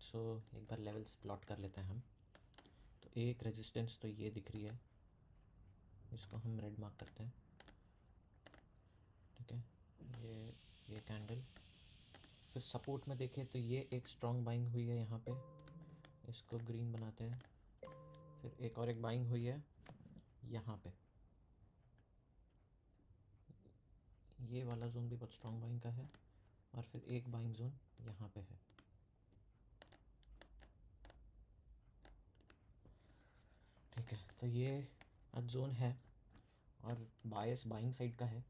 सो एक बार levels plot कर लेते हैं हम। तो एक रेजिस्टेंस तो ये दिख रही है, इसको हम रेड मार्क करते हैं। ठीक है, ये कैंडल। फिर सपोर्ट में देखें तो ये एक स्ट्रॉन्ग बाइंग हुई है यहाँ पे, इसको ग्रीन बनाते हैं। फिर एक और एक बाइंग हुई है यहाँ पे, ये वाला जोन भी बहुत स्ट्रॉन्ग बाइंग का है। और फिर एक बाइंग जोन यहाँ पे है। ठीक है, तो ये आज जोन है और बायस बाइंग साइड का है,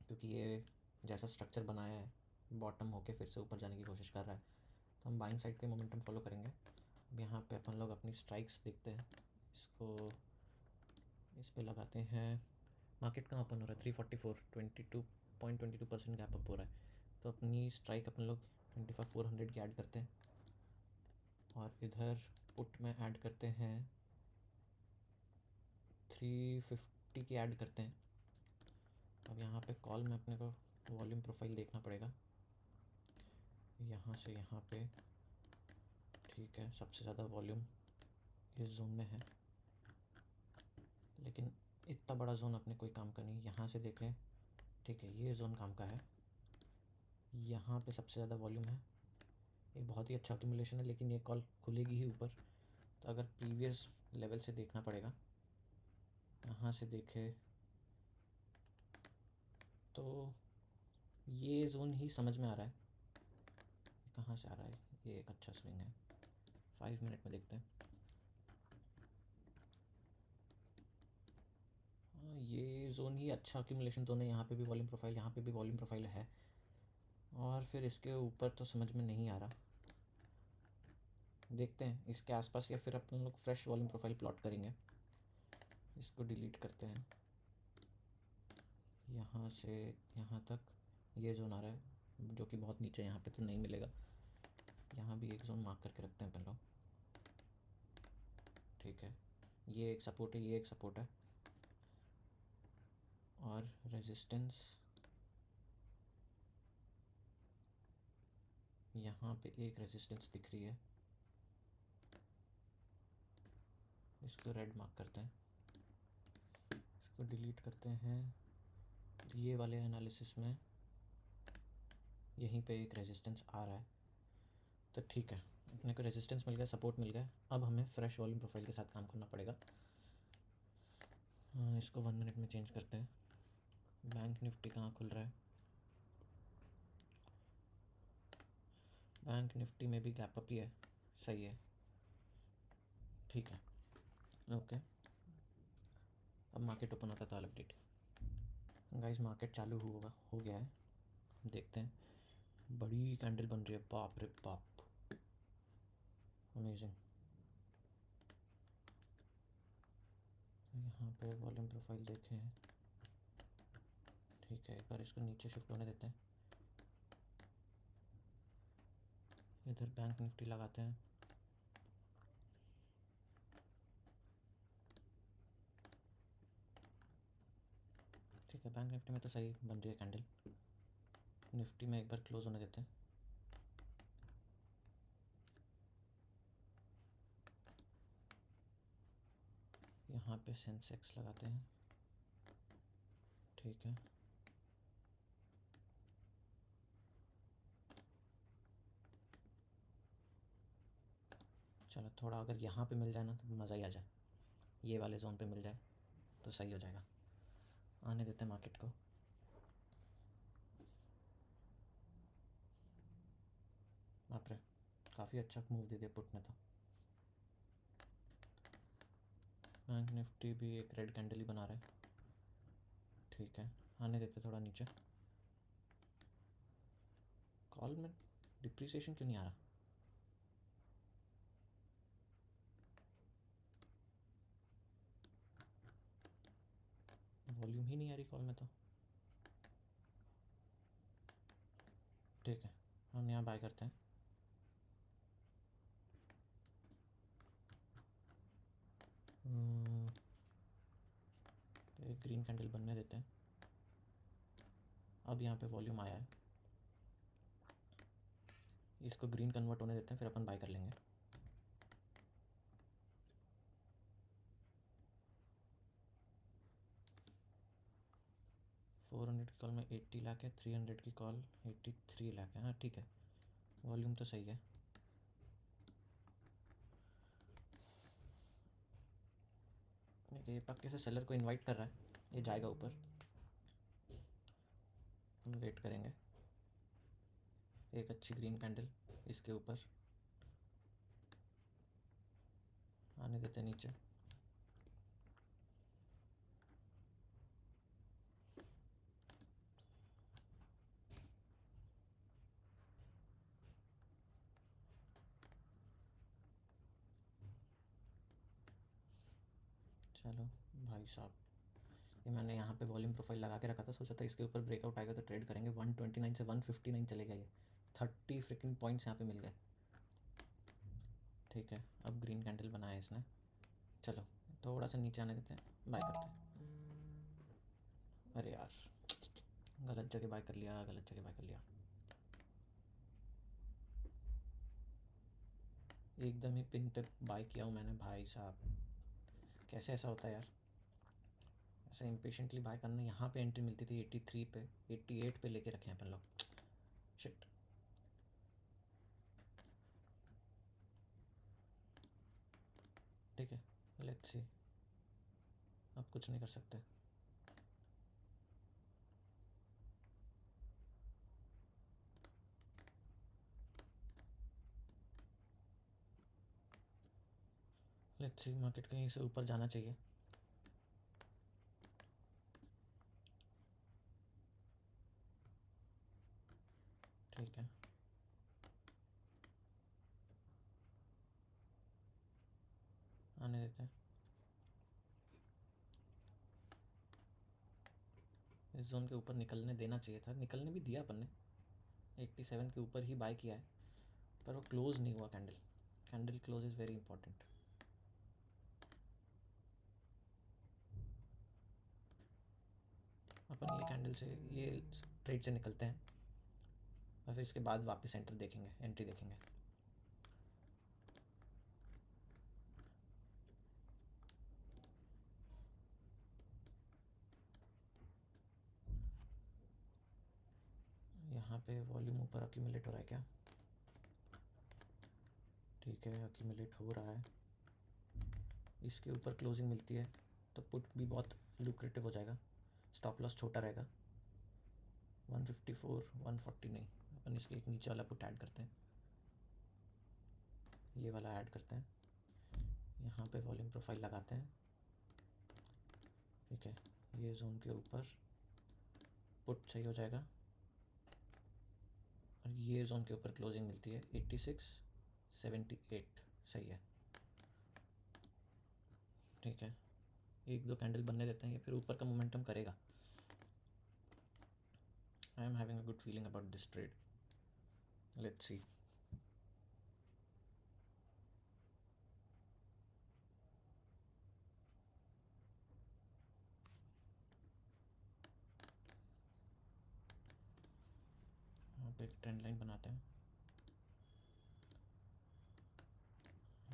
क्योंकि ये जैसा स्ट्रक्चर बनाया है बॉटम होके फिर से ऊपर जाने की कोशिश कर रहा है, तो हम बाइंग साइड के मोमेंटम फॉलो करेंगे। अब यहाँ पे अपन लोग अपनी स्ट्राइक्स देखते हैं, इसको इस पे लगाते हैं। मार्केट कहाँ ओपन हो रहा है? 344, 22.22% गैप अप हो रहा है। तो अपनी स्ट्राइक अपन लोग 25,400 की ऐड करते हैं और इधर पुट में ऐड करते हैं 350 की ऐड करते हैं। अब यहाँ पे कॉल में अपने को वॉल्यूम प्रोफाइल देखना पड़ेगा, यहाँ से यहाँ पे। ठीक है, सबसे ज़्यादा वॉल्यूम इस जोन में है, लेकिन इतना बड़ा जोन अपने कोई काम का नहीं। यहाँ से देखें, ठीक है, ये जोन काम का है, यहाँ पे सबसे ज़्यादा वॉल्यूम है। एक बहुत ही अच्छा एक्यूमुलेशन है, लेकिन ये कॉल खुलेगी ही ऊपर, तो अगर प्रीवियस लेवल से देखना पड़ेगा। यहाँ से देखें तो ये जोन ही समझ में आ रहा है, कहाँ से आ रहा है। ये एक अच्छा स्विंग है, 5 मिनट में देखते हैं। हाँ, ये जोन ही अच्छा एक्यूमुलेशन जोन है। यहाँ पे भी वॉल्यूम प्रोफाइल, यहाँ पे भी वॉल्यूम प्रोफाइल है, और फिर इसके ऊपर तो समझ में नहीं आ रहा। देखते हैं इसके आसपास, या फिर अपन लोग फ्रेश वॉल्यूम प्रोफाइल प्लॉट करेंगे। इसको डिलीट करते हैं। यहाँ से यहाँ तक ये जोन आ रहा है, जो कि बहुत नीचे, यहाँ पे तो नहीं मिलेगा। यहाँ भी एक जोन मार्क करके रखते हैं अपन लोग। ठीक है, ये एक सपोर्ट है, ये एक सपोर्ट है, और रेजिस्टेंस यहाँ पे एक रेजिस्टेंस दिख रही है, इसको रेड मार्क करते हैं। इसको डिलीट करते हैं। ये वाले एनालिसिस में यहीं पे एक रेजिस्टेंस आ रहा है, तो ठीक है, अपने को रेजिस्टेंस मिल गया, सपोर्ट मिल गया। अब हमें फ्रेश वॉल्यूम प्रोफाइल के साथ काम करना पड़ेगा। इसको 1 मिनट में चेंज करते हैं। बैंक निफ्टी कहाँ खुल रहा है? बैंक निफ्टी में भी गैप अप ही है, सही है। ठीक है, ओके। अब मार्केट ओपन होता था अपडेट। गाइस, मार्केट चालू हो गया है, देखते हैं। बड़ी कैंडल बन रही है, बाप रे बाप, अमेजिंग। यहाँ पे वॉल्यूम प्रोफाइल देखें। ठीक है, एक बार इसको नीचे शिफ्ट होने देते हैं। इधर बैंक निफ्टी लगाते हैं। ठीक है, बैंक निफ्टी में तो सही बन रही है कैंडल। निफ्टी में एक बार क्लोज होने देते हैं। यहाँ पे सेंसेक्स लगाते हैं। ठीक है, चलो थोड़ा अगर यहाँ पे मिल जाए ना तो मज़ा ही आ जाए। ये वाले जोन पे मिल जाए तो सही हो जाएगा। आने देते हैं मार्केट को। बाप रे, काफ़ी अच्छा मूव दे दिया पुट ने तो। बैंक निफ्टी भी एक रेड कैंडल ही बना रहा है। ठीक है, आने देते थोड़ा नीचे। कॉल में डिप्रिसिएशन क्यों नहीं आ रहा? वॉल्यूम ही नहीं आ रही कॉल में तो। ठीक है, हम यहाँ बाय करते हैं। एक ग्रीन कैंडल बनने देते हैं। अब यहाँ पे वॉल्यूम आया है, इसको ग्रीन कन्वर्ट होने देते हैं, फिर अपन बाय कर लेंगे। 200 की कॉल में 80 लाख है, 300 की कॉल 83 लाख है। हाँ ठीक है, वॉल्यूम तो सही है। ये पक्के से सेलर को इनवाइट कर रहा है, ये जाएगा ऊपर, हम वेट करेंगे। एक अच्छी ग्रीन कैंडल इसके ऊपर आने देते हैं नीचे। चलो भाई साहब, ये मैंने यहाँ पे वॉल्यूम प्रोफाइल लगा के रखा था, सोचा था इसके ऊपर ब्रेकआउट आएगा तो ट्रेड करेंगे। 129 से 159 चलेगा ये, 30 फ्रिकिंग पॉइंट्स यहाँ पे मिल गए। ठीक है, अब ग्रीन कैंडल बनाया इसने। चलो थोड़ा सा नीचे आने देते हैं, बाय करते हैं। अरे यार, गलत जगह बाय कर लिया, गलत जगह बाय कर लिया। एकदम ही पिन पे बाय किया हूँ मैंने भाई साहब, कैसे ऐसा होता है यार। ऐसा इम्पेशेंटली बाय करना, यहाँ पे एंट्री मिलती थी 83 पे, 88 पे लेके रखे हैं अपन लोग। शिट। ठीक है, लेट्स सी, अब कुछ नहीं कर सकते। लेट्स सी, मार्केट कहीं से ऊपर जाना चाहिए। ठीक है, आने देते हैं। इस जोन के ऊपर निकलने देना चाहिए था, निकलने भी दिया अपन ने। 87 के ऊपर ही बाय किया है, पर वो क्लोज नहीं हुआ candle. Candle close is very important. अपन ये कैंडल से, ये ट्रेड से निकलते हैं और फिर इसके बाद वापस एंट्री देखेंगे। यहाँ पे वॉल्यूम ऊपर अक्यूमुलेट हो रहा है क्या? ठीक है, अक्यूमुलेट हो रहा है। इसके ऊपर क्लोजिंग मिलती है तो पुट भी बहुत लुक्रेटिव हो जाएगा, स्टॉप लॉस छोटा रहेगा। 154, 140 नहीं, अपन इसके एक नीचे वाला पुट ऐड करते हैं, ये वाला ऐड करते हैं। यहाँ पे वॉल्यूम प्रोफाइल लगाते हैं। ठीक है, ये जोन के ऊपर पुट सही हो जाएगा और ये जोन के ऊपर क्लोजिंग मिलती है 86, 78 सही है। ठीक है, एक दो कैंडल बनने देते हैं, ये फिर ऊपर का मोमेंटम करेगा। I am having a good feeling about this trade, let's see. यहाँ पे एक ट्रेंड लाइन बनाते हैं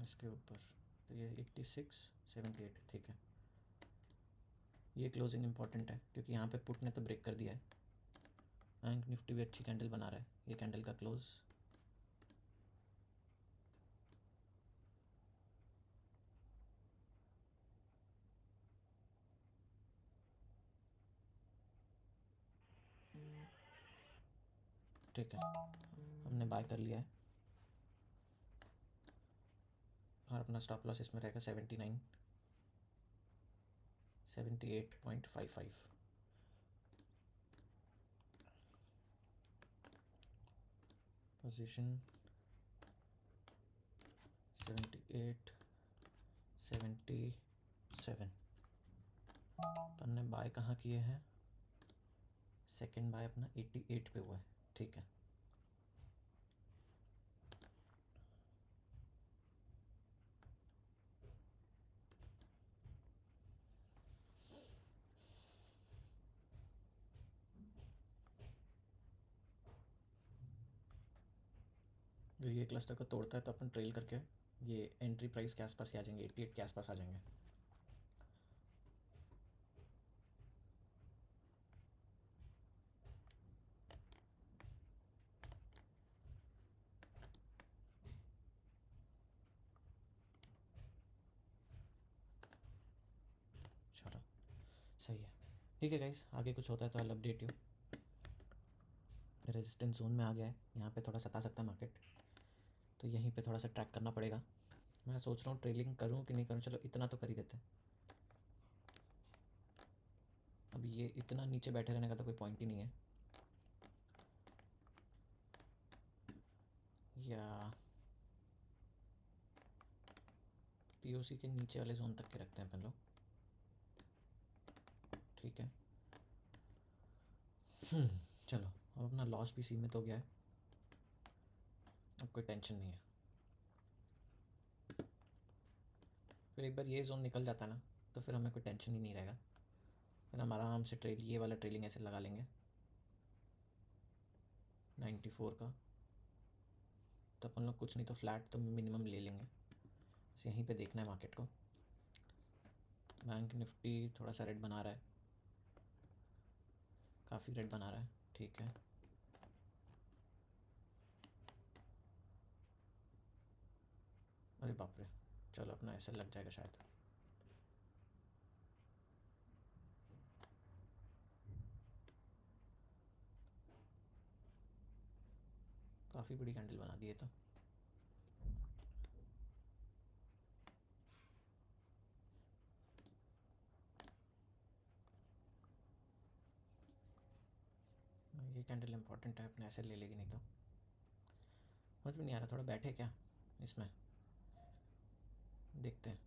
इसके ऊपर, तो ये 86, 78 ठीक है। ये क्लोजिंग इंपॉर्टेंट है क्योंकि यहाँ पे पुट ने तो ब्रेक कर दिया है। बैंक निफ्टी भी अच्छी कैंडल बना रहा है, ये कैंडल का क्लोज। ठीक है, हमने बाय कर लिया है और अपना स्टॉप लॉस इसमें रहेगा 79, 78.55। पोजीशन 78, 77। अपन ने बाय कहाँ किए हैं? सेकेंड बाय अपना 88 पे हुआ है। ठीक है, जो ये क्लस्टर को तोड़ता है तो अपन ट्रेल करके ये एंट्री प्राइस के आसपास ही आ जाएंगे, 88 के आसपास आ जाएंगे। सही है। ठीक है गाइस, आगे कुछ होता है तो I update you. Resistance zone में आ गया है, यहाँ पे थोड़ा सता सकता है मार्केट, तो यहीं पे थोड़ा सा ट्रैक करना पड़ेगा। मैं सोच रहा हूँ ट्रेलिंग करूँ कि नहीं करूँ, चलो इतना तो कर ही देते हैं। अब ये इतना नीचे बैठे रहने का तो कोई पॉइंट ही नहीं है, या पीओसी के नीचे वाले जोन तक के रखते हैं अपन लोग। ठीक है। चलो, अब अपना लॉस भी सीमित हो गया है, अब कोई टेंशन नहीं है। फिर एक बार ये जोन निकल जाता है ना, तो फिर हमें कोई टेंशन ही नहीं रहेगा। फिर हम आराम से ट्रेल, ये वाला ट्रेलिंग ऐसे लगा लेंगे 94 का, तो अपन लोग कुछ नहीं तो फ्लैट तो मिनिमम ले लेंगे। बस यहीं पे देखना है मार्केट को। बैंक निफ्टी थोड़ा सा रेड बना रहा है, काफ़ी रेड बना रहा है। ठीक है। अरे बाप रे, चलो अपना ऐसे लग जाएगा शायद। काफ़ी बड़ी कैंडल बना दी है तो। ये कैंडल इंपॉर्टेंट है, अपने ऐसे ले लेगी नहीं तो। समझ में नहीं आ रहा, थोड़ा बैठे क्या इसमें, देखते हैं।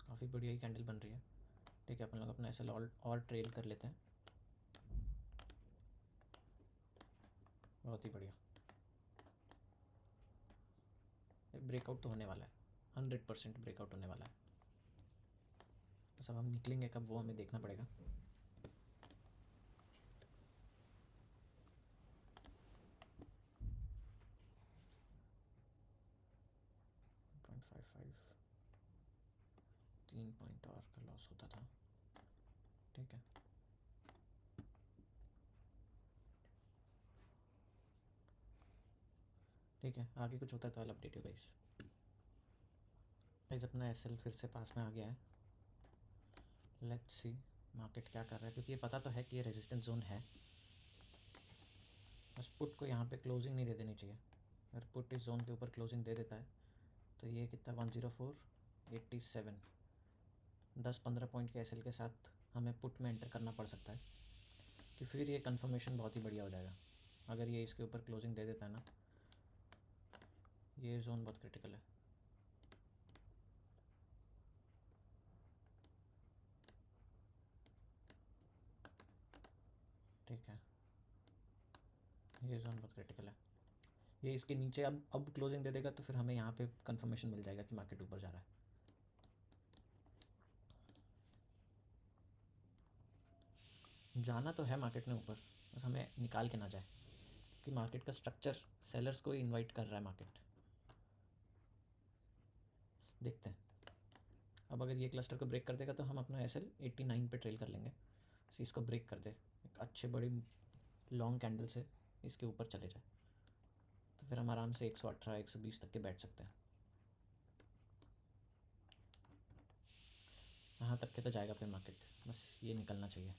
काफ़ी बढ़िया ही कैंडल बन रही है। ठीक है, अपन लोग अपना ऐसे और ट्रेल कर लेते हैं। बहुत ही बढ़िया, ब्रेकआउट तो होने वाला है, 100% ब्रेकआउट होने वाला है। बस अब हम निकलेंगे कब वो हमें देखना पड़ेगा। पॉइंट 55, 3 पॉइंट और का लॉस होता था। ठीक है। ठीक है, आगे कुछ होता है तो I update you guys. Guys अपना एसएल फिर से पास में आ गया है। लेट्स सी मार्केट क्या कर रहा है, क्योंकि ये पता तो है कि ये रेजिस्टेंस जोन है। बस पुट को यहाँ पे क्लोजिंग नहीं दे देनी चाहिए। अगर पुट इस जोन के ऊपर क्लोजिंग दे देता है तो ये कितना 104.87, 10-15 पॉइंट के एसएल के साथ हमें पुट में एंटर करना पड़ सकता है, कि फिर ये कंफर्मेशन बहुत ही बढ़िया हो जाएगा। अगर ये इसके ऊपर क्लोजिंग दे देता है ना, ये जोन बहुत क्रिटिकल है। ठीक है, ये जोन बहुत क्रिटिकल है। ये इसके नीचे अब क्लोजिंग दे देगा तो फिर हमें यहाँ पे कंफर्मेशन मिल जाएगा कि मार्केट ऊपर जा रहा है। जाना तो है मार्केट ने ऊपर, बस हमें निकाल के ना जाए, कि मार्केट का स्ट्रक्चर सेलर्स को इनवाइट कर रहा है मार्केट। देखते हैं, अब अगर ये क्लस्टर को ब्रेक कर देगा तो हम अपना एसएल 89 पे ट्रेल कर लेंगे। तो इसको ब्रेक कर दे, एक अच्छे बड़ी लॉन्ग कैंडल से इसके ऊपर चले जाए, तो फिर हम आराम से 118 120 तक के बैठ सकते हैं। यहाँ तक के तो जाएगा फिर मार्केट, बस ये निकलना चाहिए।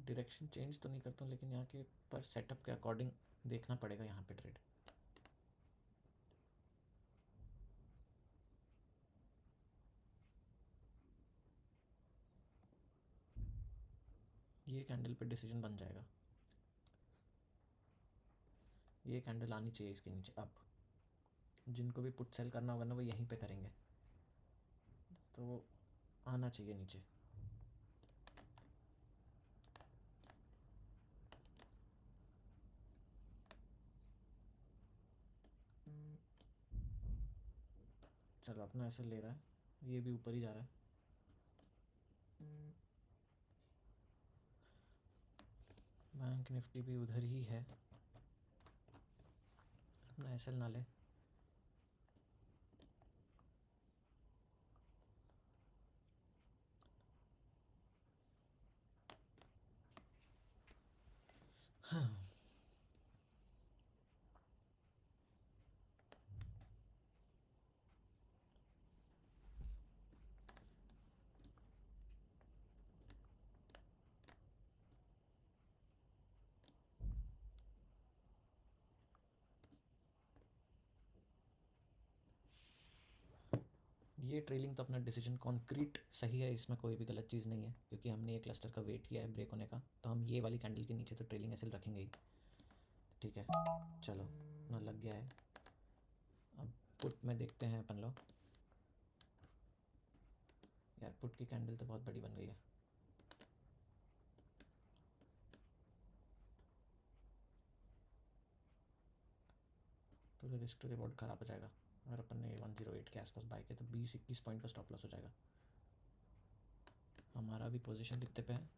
डायरेक्शन चेंज तो नहीं करता हूँ, लेकिन यहाँ के पर सेटअप के अकॉर्डिंग देखना पड़ेगा यहाँ पे ट्रेड। ये कैंडल पे डिसीजन बन जाएगा, ये कैंडल आनी चाहिए इसके नीचे। अब जिनको भी पुट सेल करना होगा ना, वो यहीं पे करेंगे, तो वो आना चाहिए नीचे। चलो अपना ऐसे ले रहा है, ये भी ऊपर ही जा रहा है। बैंक निफ्टी भी उधर ही है, अपना एसएल ना ले। हाँ, ये ट्रेलिंग तो अपना डिसीजन कॉन्क्रीट सही है, इसमें कोई भी गलत चीज़ नहीं है, क्योंकि हमने ये क्लस्टर का वेट किया है ब्रेक होने का, तो हम ये वाली कैंडल के नीचे तो ट्रेलिंग एसएल रखेंगे ही। ठीक है, चलो ना लग गया है। अब पुट में देखते हैं अपन लोग। यार पुट की कैंडल तो बहुत बड़ी बन गई है। पूरा रिस्क टू रिवॉर्ड खराब हो जाएगा अगर अपन ने 108 के आसपास बाय किया, तो 20-21 पॉइंट का स्टॉप लॉस हो जाएगा। हमारा भी पोजीशन कितने पे है,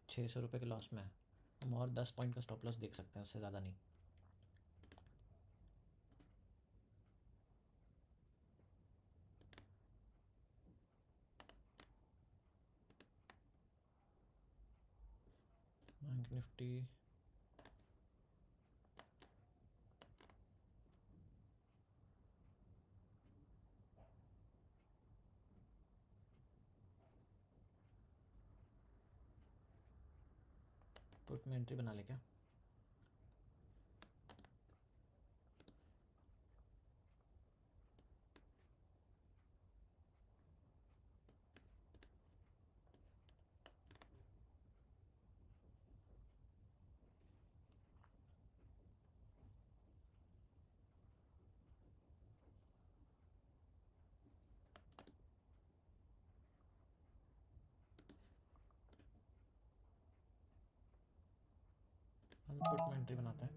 600 रुपये के लॉस में है। हम और 10 पॉइंट का स्टॉप लॉस देख सकते हैं, उससे ज़्यादा नहीं। बैंक निफ्टी पुट में एंट्री बना ले क्या? हम पुट में एंट्री बनाते हैं।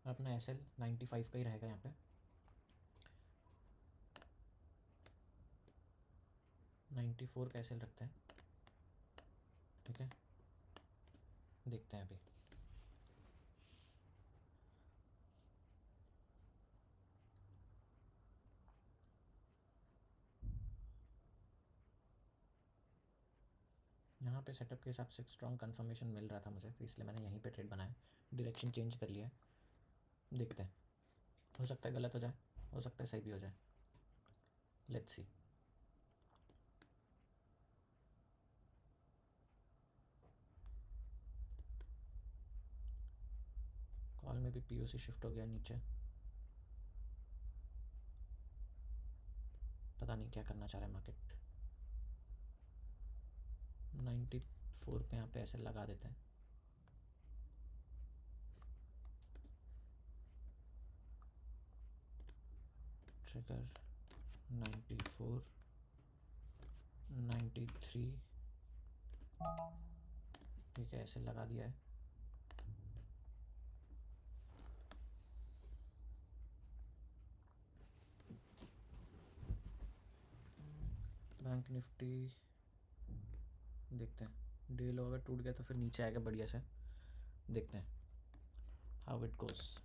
अपना एस एल 95 का ही रहेगा यहाँ पे। 94 का एस एल रखते हैं। ठीक है, देखते हैं अभी। यहाँ पे सेटअप के हिसाब से स्ट्रॉन्ग कंफर्मेशन मिल रहा था मुझे, तो इसलिए मैंने यहीं पे ट्रेड बनाया, डायरेक्शन चेंज कर लिया है। देखते हैं, हो सकता है गलत हो जाए, हो सकता है सही भी हो जाए। Let's see. कॉल में भी पीओसी शिफ्ट हो गया नीचे, पता नहीं क्या करना चाह रहा है मार्केट। 94 पे यहाँ पे ऐसे लगा देते हैं। ट्रिगर 94, 93। ठीक है, ऐसे लगा दिया है। बैंक निफ्टी देखते हैं, डे लो अगर टूट गया तो फिर नीचे आएगा बढ़िया से। देखते हैं how it goes.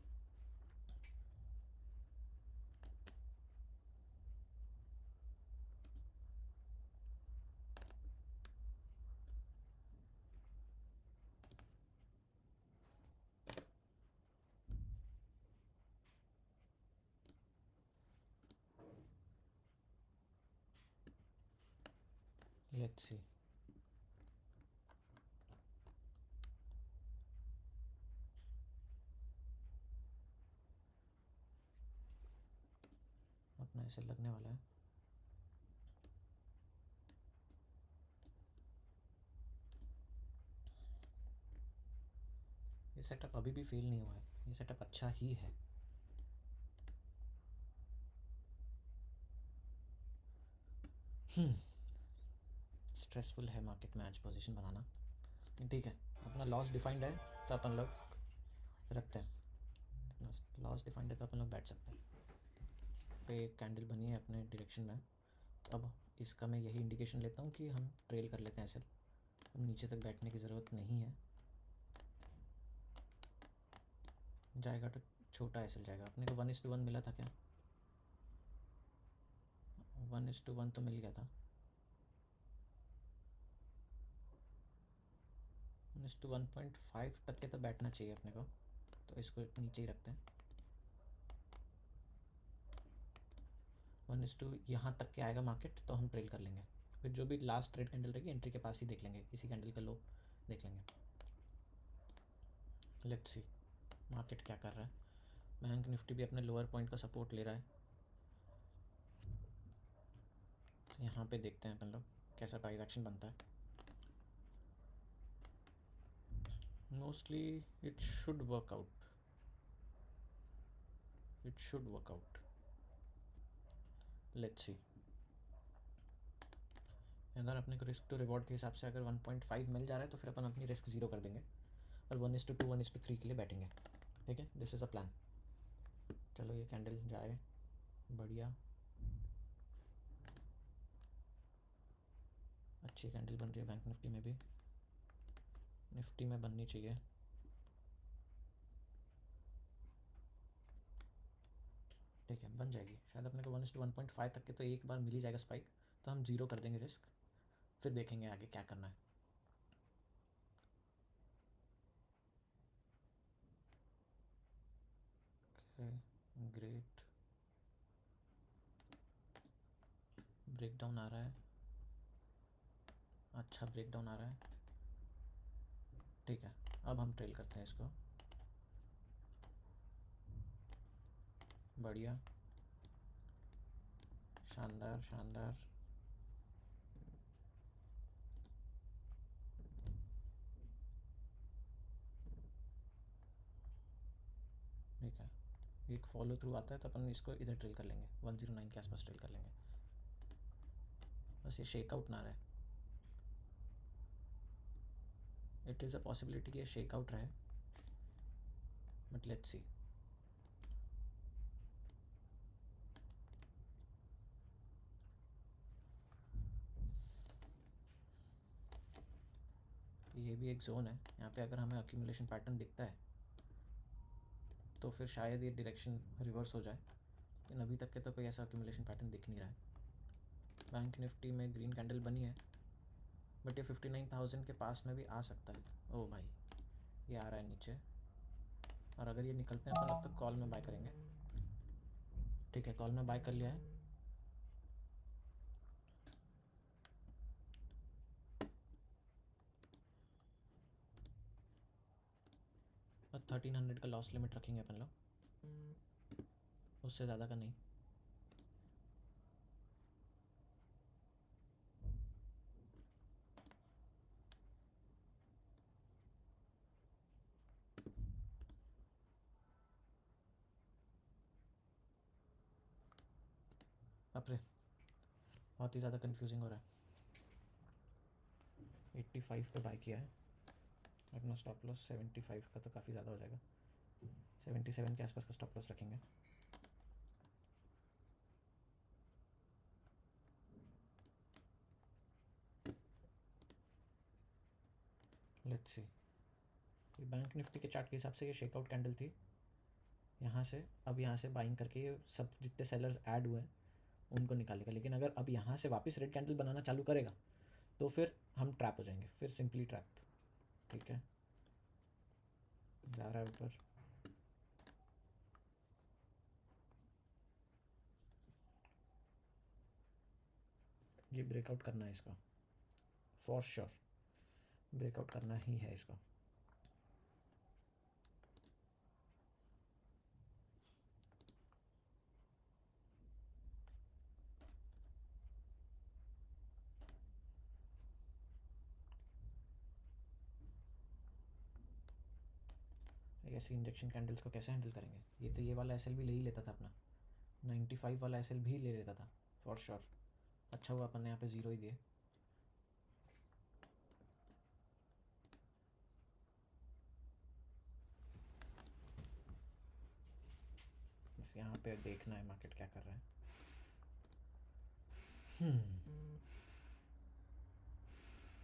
Let's see. अपना ऐसे लगने वाला है। ये सेटअप अभी भी फेल नहीं हुआ है, ये सेटअप अच्छा ही है। स्ट्रेसफुल है मार्केट में आज पोजीशन बनाना। ठीक है, अपना लॉस डिफाइंड है तो अपन लोग रखते हैं। अपना लॉस डिफाइंड है तो अपन लोग बैठ सकते हैं। पे एक कैंडल बनी है अपने डायरेक्शन में। अब इसका मैं यही इंडिकेशन लेता हूँ कि हम ट्रेल कर लेते हैं ऐसे। अब नीचे तक बैठने की ज़रूरत नहीं है। जाएगा तो छोटा एस एल जाएगा। अपने को 1:1 मिला था क्या? 1:1 तो मिल गया था। 1:1.5 तक के तो बैठना चाहिए अपने को, तो इसको नीचे ही रखते हैं। 1:2 यहाँ तक के आएगा मार्केट तो हम ट्रेल कर लेंगे, फिर जो भी लास्ट ट्रेड कैंडल रहेगी एंट्री के पास ही देख लेंगे, इसी कैंडल का लो देख लेंगे। लेट्स सी मार्केट क्या कर रहा है। बैंक निफ्टी भी अपने लोअर पॉइंट का सपोर्ट ले रहा है, यहाँ पे देखते हैं अपन लोग कैसा प्राइस एक्शन बनता है। Mostly it should work out, it should work out. Let's see, अगर अपने को रिस्क टू रिवॉर्ड के हिसाब से अगर 1.5 मिल जा रहा है तो फिर अपन अपनी रिस्क ज़ीरो कर देंगे और 1:2 1:3 के लिए बैठेंगे। ठीक है, दिस इज़ अ प्लान। चलो ये कैंडल जाए, बढ़िया अच्छी कैंडल बन रही है बैंक निफ्टी में भी, निफ्टी में बननी चाहिए। ठीक है, बन जाएगी शायद। अपने को 1:1.5 तक के तो एक बार मिल ही जाएगा स्पाइक, तो हम ज़ीरो कर देंगे रिस्क, फिर देखेंगे आगे क्या करना है। ग्रेट, ब्रेकडाउन आ रहा है, अच्छा ब्रेकडाउन आ रहा है। ठीक है, अब हम ट्रेल करते हैं इसको। बढ़िया, शानदार शानदार। ठीक है, एक फॉलो थ्रू आता है तो अपन इसको इधर ट्रेल कर लेंगे, 109 के आसपास ट्रेल कर लेंगे। बस ये शेकआउट ना रहे, इट इज़ अ पॉसिबिलिटी कि ये शेकआउट रहे, बट लेट्स सी। ये भी एक जोन है, यहाँ पे अगर हमें अक्यूमुलेशन पैटर्न दिखता है तो फिर शायद ये डायरेक्शन रिवर्स हो जाए, लेकिन अभी तक के तो कोई ऐसा अक्यूमुलेशन पैटर्न दिख नहीं रहा है। बैंक निफ्टी में ग्रीन कैंडल बनी है, बट ये 59,000 के पास में भी आ सकता है। ओ भाई, ये आ रहा है नीचे, और अगर ये निकलते हैं अपन अब तक कॉल में बाय करेंगे। ठीक है, कॉल में बाय कर लिया है। और 1300 का लॉस लिमिट रखेंगे अपन लोग, उससे ज़्यादा का नहीं। अपने बहुत ही ज़्यादा कंफ्यूजिंग हो रहा है। 85 पे बाय किया है, अपना स्टॉप लॉस 75 का तो काफ़ी ज़्यादा हो जाएगा, 77 के आसपास का स्टॉप लॉस रखेंगे। लेट्स सी, ये बैंक निफ्टी के चार्ट के हिसाब से ये शेकआउट कैंडल थी यहाँ से। अब यहाँ से बाइंग करके ये सब जितने सेलर्स ऐड हुए हैं उनको निकालेगा, लेकिन अगर अब यहाँ से वापस रेड कैंडल बनाना चालू करेगा तो फिर हम ट्रैप हो जाएंगे, फिर सिंपली ट्रैप। ठीक है, जा रहा है ऊपर, ये ब्रेकआउट करना है इसका, फॉर श्योर ब्रेकआउट करना ही है इसका। ऐसे इंजेक्शन कैंडल्स को कैसे हैंडल करेंगे? ये तो ये वाला एस भी ले ही लेता था अपना, 95 वाला एस भी ले लेता था फॉर श्योर। अच्छा हुआ अपन ने यहाँ पे ज़ीरो ही दिए। बस यहाँ पे देखना है मार्केट क्या कर रहा है।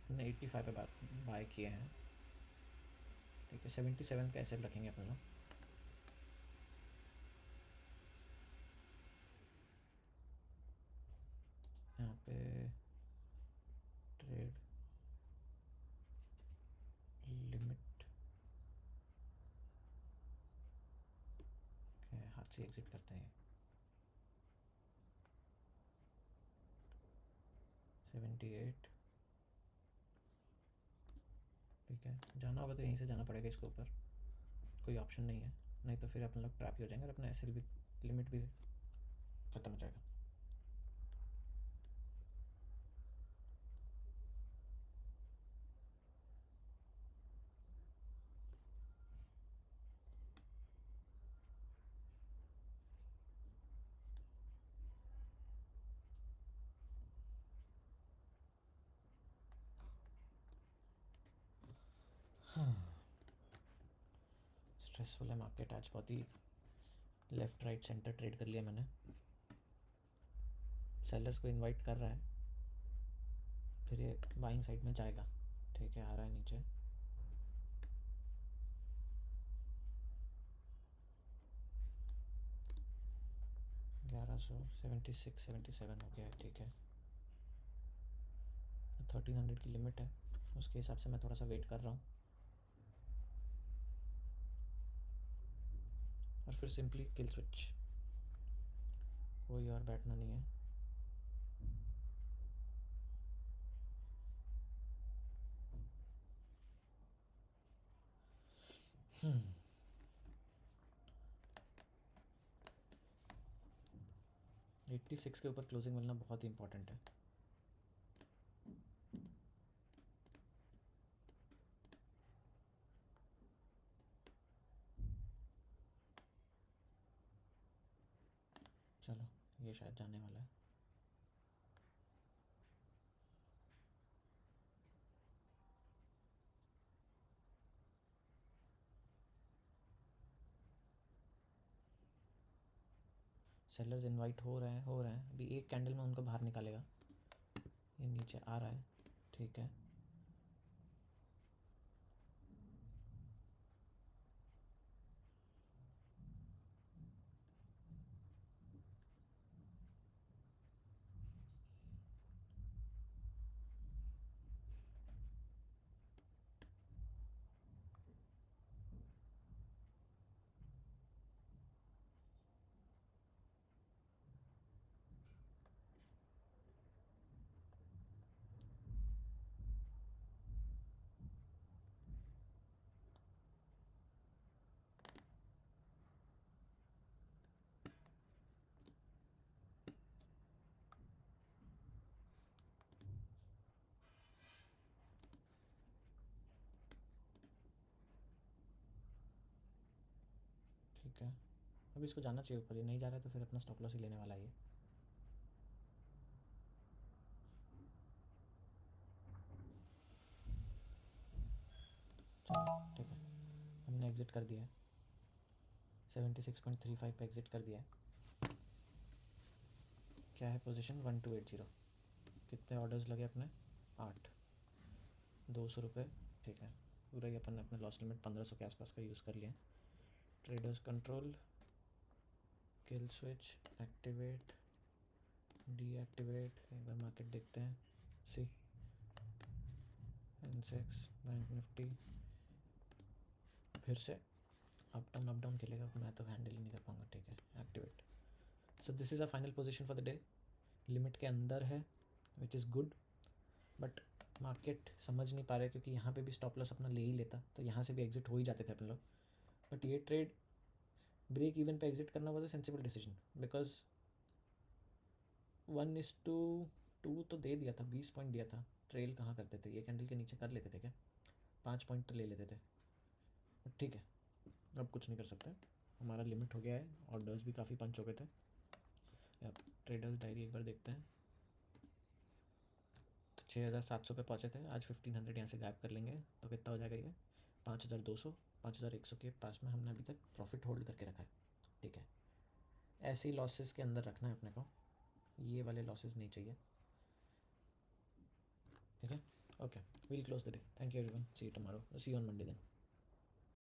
हमने 85 पे बाय किए हैं। ठीक है, 77 का एस रखेंगे अपन लोग। 78। ठीक है, जाना होगा तो यहीं से जाना पड़ेगा इसके ऊपर, कोई ऑप्शन नहीं है, नहीं तो फिर अपन लोग ट्रैप ही हो जाएंगे और अपना एसएल भी लिमिट भी ख़त्म हो जाएगा। हाँ, स्ट्रेसफुल है मार्केट आज, बहुत ही लेफ़्ट राइट सेंटर ट्रेड कर लिया मैंने। सेलर्स को इनवाइट कर रहा है, फिर ये बाइंग साइड में जाएगा। ठीक है, आ रहा है नीचे, $1176-77 हो गया है। ठीक है, 1300 की लिमिट है, उसके हिसाब से मैं थोड़ा सा वेट कर रहा हूँ और फिर सिंपली किल स्विच, कोई और बैठना नहीं है। हम्म 86 के ऊपर क्लोजिंग मिलना बहुत ही इंपॉर्टेंट है। चलो, ये शायद जाने वाला है। सेलर्स इनवाइट हो रहे हैं, अभी एक कैंडल में उनको बाहर निकालेगा। ये नीचे आ रहा है। ठीक है, ठीक है, अभी इसको जाना चाहिए ऊपर, ये नहीं जा रहा है तो फिर अपना स्टॉप लॉस ही लेने वाला है ये। चलो ठीक है, हमने एग्ज़िट कर दिया है, 76.35 पे एग्ज़िट कर दिया है। क्या है पोजीशन? 1280। कितने ऑर्डर्स लगे अपने? 8, ₹200। ठीक है, पूरा ही अपन ने अपने लॉस लिमिट 1500 के आसपास का यूज़ कर लिया। Traders control, kill switch, activate, deactivate, एक बार मार्केट देखते हैं। सी सेंसेक्स, बैंक निफ्टी फिर से अप डाउन खेलेगा, मैं तो हैंडल ही नहीं कर पाऊंगा। ठीक है, activate. So this is a final position for the day, limit के अंदर है, which is good, but market समझ नहीं पा रहे क्योंकि यहाँ पे भी स्टॉप लॉस अपना ले ही लेता तो यहाँ से भी एग्जिट हो ही जाते थे अपन लोग। बट ये ट्रेड ब्रेक इवन पे एग्जिट करना was a sensible decision, because 1:2 तो दे दिया था, 20 पॉइंट दिया था। ट्रेल कहाँ करते थे, ये कैंडल के नीचे कर लेते थे क्या? 5 पॉइंट तो ले लेते थे, बट ठीक है, अब कुछ नहीं कर सकते, हमारा लिमिट हो गया है। ऑर्डर्स भी काफ़ी पंच हो गए थे। अब ट्रेडर्स डायरी एक बार देखते हैं, तो 6700 पे पहुँचे थे, आज 1500 यहाँ से गायब कर लेंगे तो कितना हो जाएगा ये? 5200, 5100 के पास में हमने अभी तक प्रॉफिट होल्ड करके रखा है। ठीक है, ऐसे ही लॉसेस के अंदर रखना है अपने को, ये वाले लॉसेस नहीं चाहिए। ठीक है, okay, we'll close the day. Thank you everyone, see you tomorrow, see you on Monday then.